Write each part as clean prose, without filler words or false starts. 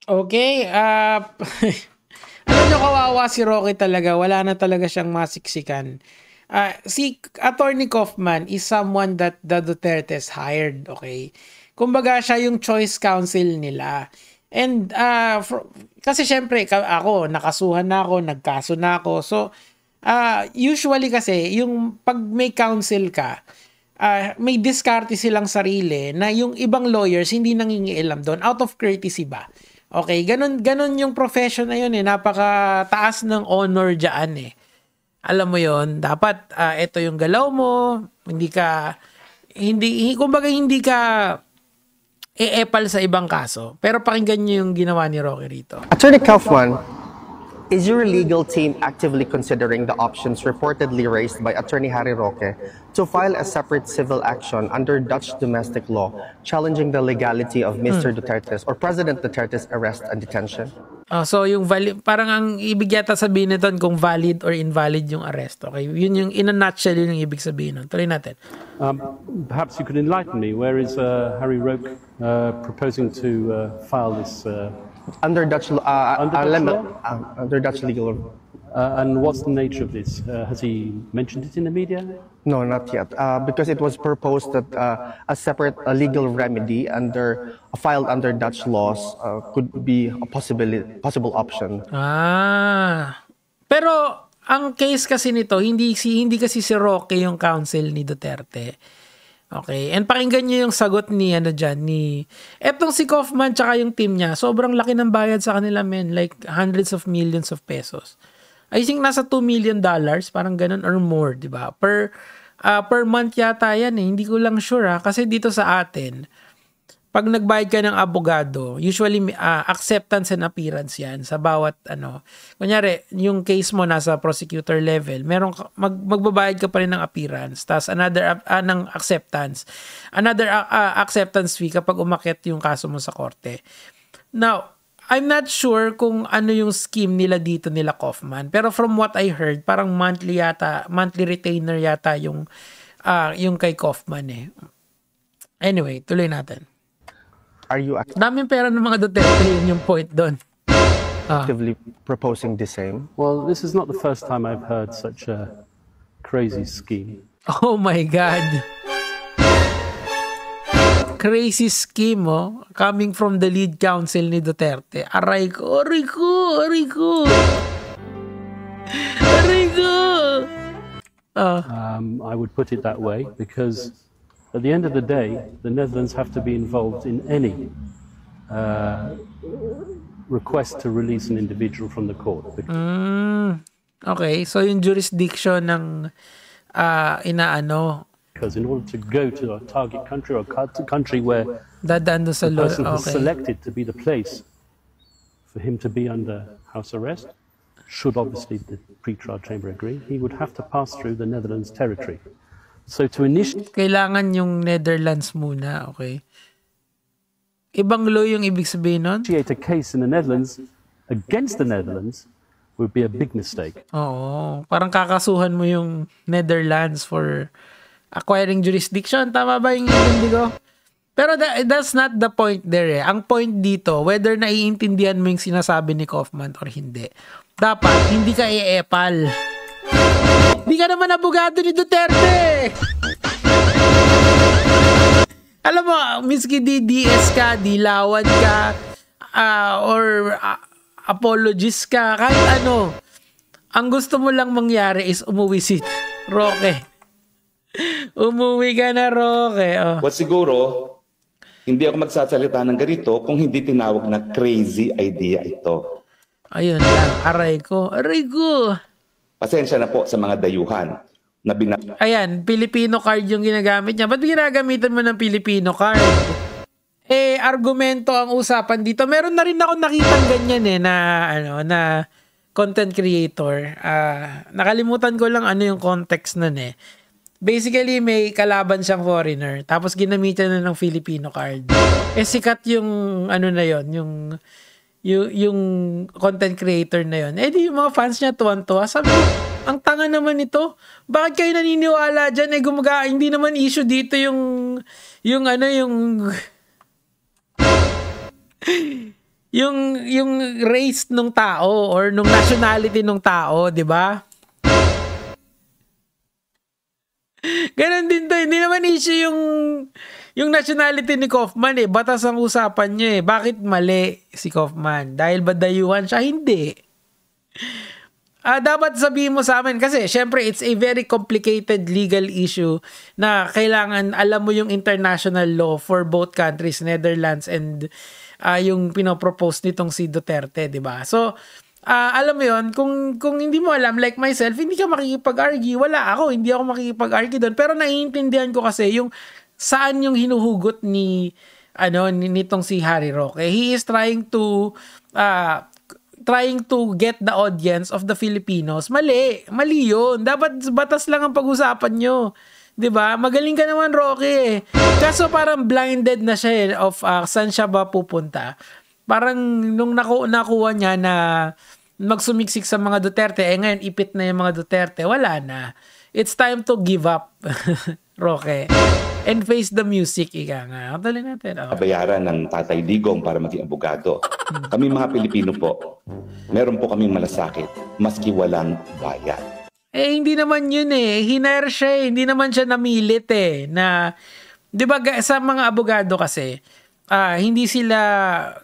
Okay, alam niyo kawawa si Roque talaga, wala na talaga siyang masiksikan. Si Attorney Kaufman is someone that the Dutertes hired, okay? Kumbaga siya yung choice counsel nila. And kasi syempre ako, nakasuhan na ako, nagkaso na ako. So, usually kasi, yung pag may counsel ka, may diskarte silang sarili na yung ibang lawyers hindi nangingialam doon out of courtesy ba. Okay, ganun yung profession na yun eh. Napakataas ng honor diyan eh. Alam mo yon, dapat ito yung galaw mo, kumbaga hindi ka e-epal sa ibang kaso. Pero pakinggan niyo yung ginawa ni Roque rito. Attorney Kaufman, is your legal team actively considering the options reportedly raised by Attorney Harry Roque to file a separate civil action under Dutch domestic law challenging the legality of Mr. Duterte's or President Duterte's arrest and detention? So yung parang ang ibig yata sabihin nito kung valid or invalid yung arrest. Okay, yun yung in a nutshell yun yung ibig sabihin nun. Tuloy natin. Perhaps you could enlighten me. Where is Harry Roque proposing to file this? Under Dutch law, under Dutch legal law. And what's the nature of this? Has he mentioned it in the media? No, not yet. Because it was proposed that a separate legal remedy filed under Dutch laws could be a possible option. Pero ang case kasi nito, hindi kasi si Roque yung counsel ni Duterte. Okay, and pakinggan niyo yung sagot ni etong si Kaufman tsaka yung team niya, sobrang laki ng bayad sa kanila, men, like hundreds of millions of pesos. I think nasa $2 million, parang ganun or more, di ba? Per month yata yan eh, hindi ko lang sure kasi dito sa atin, pag nagbayad ka ng abogado, usually acceptance and appearance yan sa bawat kunyari, yung case mo nasa prosecutor level, magbabayad ka pa rin ng appearance, tas another ng acceptance. Another acceptance fee kapag umakyat yung kaso mo sa korte. Now, I'm not sure kung ano yung scheme nila dito nila Kaufman, pero from what I heard, parang monthly retainer yata yung kay Kaufman eh. Anyway, tuloy natin. Are you daming pera ng mga Duterte, yun yung point doon. actively proposing the same? Well, this is not the first time I've heard such a crazy scheme. Oh my God. Crazy scheme, coming from the lead counsel ni Duterte. Aray ko. I would put it that way because at the end of the day, the Netherlands have to be involved in any request to release an individual from the court. Okay, so yung jurisdiction ng because in order to go to a target country or a country where dadaan sa the person is selected to be the place for him to be under house arrest, should obviously the pre-trial chamber agree, he would have to pass through the Netherlands territory. So to initiate... Kailangan yung Netherlands muna, okay? Ibang law yung ibig sabihin nun? Initiate a case in the Netherlands against the Netherlands would be a big mistake. Oo, parang kakasuhan mo yung Netherlands for acquiring jurisdiction. Tama ba yung hindi ko? Pero that's not the point there eh. Ang point dito, whether naiintindihan mo yung sinasabi ni Kaufman or hindi, dapat hindi ka e-epal. Hindi ka naman abogado ni Duterte. Alam mo, miski DDS ka, dilawan ka, or apologist ka, kahit ano, ang gusto mo lang mangyari is umuwi si Roque. Umuwi ka na, Roque. Well, siguro, hindi ako magsasalita ng ganito kung hindi tinawag na crazy idea ito. Ayun lang, aray ko. Pasensya na po sa mga dayuhan. Ayan, Filipino card yung ginagamit niya. Ba't ginagamitan mo ng Filipino card? Argumento ang usapan dito. Meron na rin ako nakitang ganyan na content creator. Nakalimutan ko lang ano yung context nun eh. Basically, may kalaban siyang foreigner. Tapos ginamitan na ng Filipino card. Sikat yung na yon, yung content creator na yon. Di yung mga fans niya tuwan-tuwa. Sabi ko, ang tanga naman ito. Bakit kayo naniniwala dyan? Hindi naman issue dito yung yung race nung tao or nung nationality nung tao, 'di ba? Ganon din to, hindi naman issue yung nationality ni Kaufman eh. Batas ang usapan niya eh. Bakit mali si Kaufman? Dahil ba dayuhan siya? Hindi. Dapat sabihin mo sa amin kasi syempre it's a very complicated legal issue na kailangan alam mo yung international law for both countries, Netherlands and yung pinopropose nitong si Duterte, 'di ba? So alam mo yon, kung hindi mo alam, like myself, hindi ka makikipag-argue. Wala ako, hindi ako makikipag-argue doon. Pero naiintindihan ko kasi yung saan yung hinuhugot nitong si Harry Roque. He is trying to get the audience of the Filipinos. Mali yun. Dapat batas lang ang pag-usapan nyo. 'Di ba? Magaling ka naman, Roque. Kaso parang blinded na siya of saan siya ba pupunta. Parang nung nakuha niya na magsumiksik sa mga Duterte, ngayon ipit na yung mga Duterte, wala na. It's time to give up, Roque. And face the music, ika nga. Tuloy natin. Bayaran ng Tatay Digong para maging abogado. Kami mga Pilipino po, meron po kaming malasakit, maski walang bayad. Hindi naman yun eh. Hinire siya eh. Hindi naman siya namilit eh. Na, di ba sa mga abogado kasi, hindi sila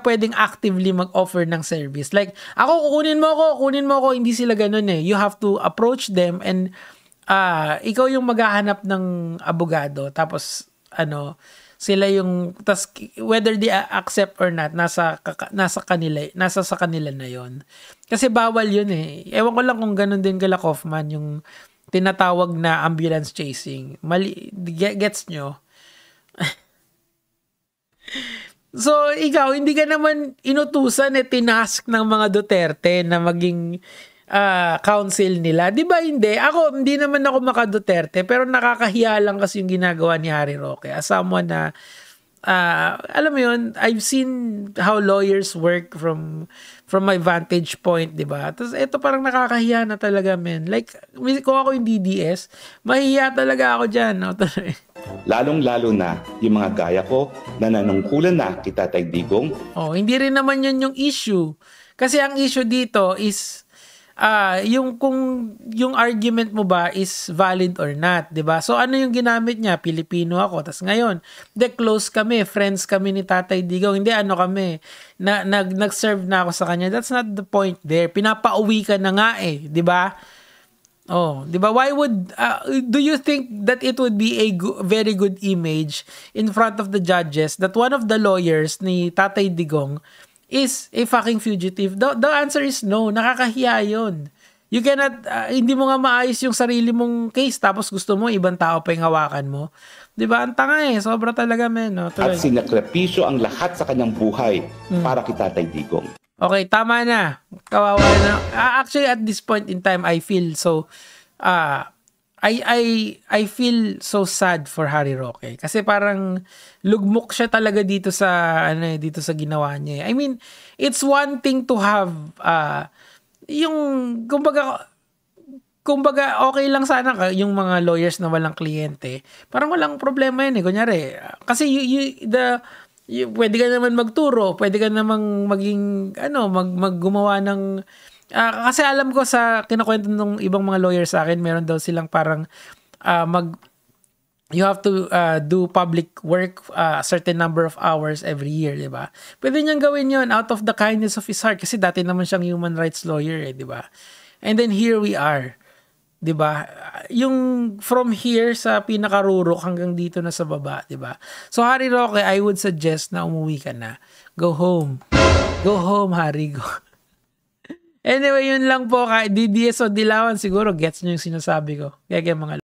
pwedeng actively mag-offer ng service. Like, kukunin mo ako, hindi sila ganun eh. You have to approach them and ikaw yung maghahanap ng abogado. Tapos, sila yung, whether they accept or not, nasa sa kanila na yon. Kasi bawal yun eh. Ewan ko lang kung ganun din kala Kaufman, yung tinatawag na ambulance chasing. Mali, gets nyo? So, ikaw, hindi ka naman inutusan tinask ng mga Duterte na maging council nila. Di ba hindi? Hindi naman ako maka-Duterte, pero nakakahiya lang kasi yung ginagawa ni Harry Roque. As someone na, alam mo yun, I've seen how lawyers work from my vantage point, di ba? Tapos ito parang nakakahiya na talaga, men. Like, kung ako yung DDS, mahihiya talaga ako dyan. No? Lalong-lalo na yung mga gaya ko na nanungkulan na kay Tatay Digong. Hindi rin naman yun yung issue. Kasi ang issue dito is yung argument mo ba is valid or not, 'di ba? So ano yung ginamit niya? Pilipino ako. Tas ngayon, close kami, friends kami ni Tatay Digong. Hindi kami nag-serve na ako sa kanya. That's not the point there. Pinapauwi ka na nga 'di ba? 'Di ba? Why would do you think that it would be a very good image in front of the judges that one of the lawyers ni Tatay Digong is a fucking fugitive? The answer is no. Nakakahiya yun. You cannot, hindi mo nga maayos yung sarili mong case tapos gusto mo ibang tao pa yung hawakan mo. Diba? Ang tanga eh. Sobra talaga, men. No? At sinakripisyo ang lahat sa kanyang buhay para kay Tatay Digong. Okay, tama na. Kawawa na. Actually, at this point in time, I feel so, I feel so sad for Harry Roque kasi parang lugmok siya talaga dito sa ginawa niya. I mean, it's one thing to have yung kumbaga okay lang sana yung mga lawyers na walang kliyente. Parang walang problema yun eh. Kunyari, kasi pwede ka naman magturo, pwede ka namang maging maggumawa ng kasi alam ko sa kinakwento ng ibang mga lawyers sa akin, meron daw silang parang you have to do public work a certain number of hours every year, di ba? Pwede niyang gawin yon out of the kindness of his heart kasi dati naman siyang human rights lawyer, di ba? And then here we are, di ba? Yung from here sa pinakarurok hanggang dito na sa baba, di ba? So Harry Roque, I would suggest na umuwi ka na. Go home. Go home, Harry. Go. Anyway, yun lang po. DDS o Dilawan, siguro gets nyo yung sinasabi ko. Kaya mga